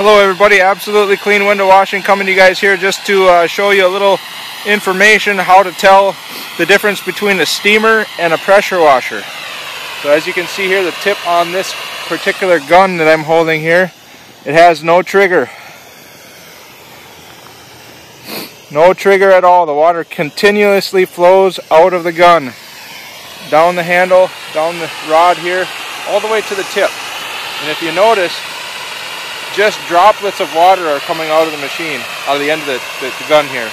Hello everybody, Absolutely Clean Window Washing coming to you guys here just to show you a little information how to tell the difference between a steamer and a pressure washer. So as you can see here, the tip on this particular gun that I'm holding here, it has no trigger. No trigger at all. The water continuously flows out of the gun, down the handle, down the rod here, all the way to the tip. And if you notice, just droplets of water are coming out of the machine, out of the end of the gun here.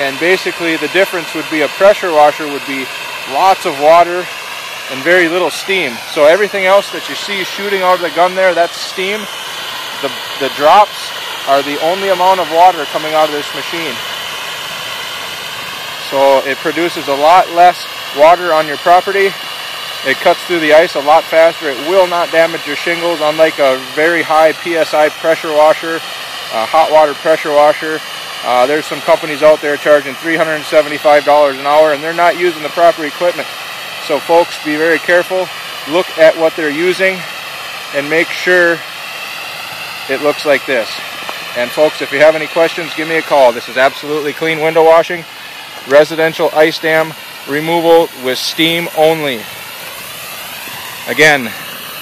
And basically the difference would be a pressure washer would be lots of water and very little steam. So everything else that you see shooting out of the gun there, that's steam. The drops are the only amount of water coming out of this machine. So it produces a lot less water on your property. It cuts through the ice a lot faster. It will not damage your shingles, unlike a very high PSI pressure washer, hot water pressure washer. There's some companies out there charging $375 an hour, and they're not using the proper equipment. So folks, be very careful. Look at what they're using and make sure it looks like this. And folks, if you have any questions, give me a call. This is Absolutely Clean Window Washing, residential ice dam removal with steam only. Again,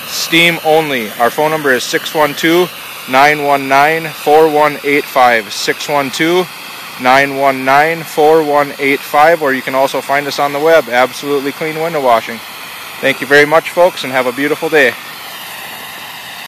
steam only. Our phone number is 612-919-4185. 612-919-4185, or you can also find us on the web, Absolutely Clean Window Washing. Thank you very much, folks, and have a beautiful day.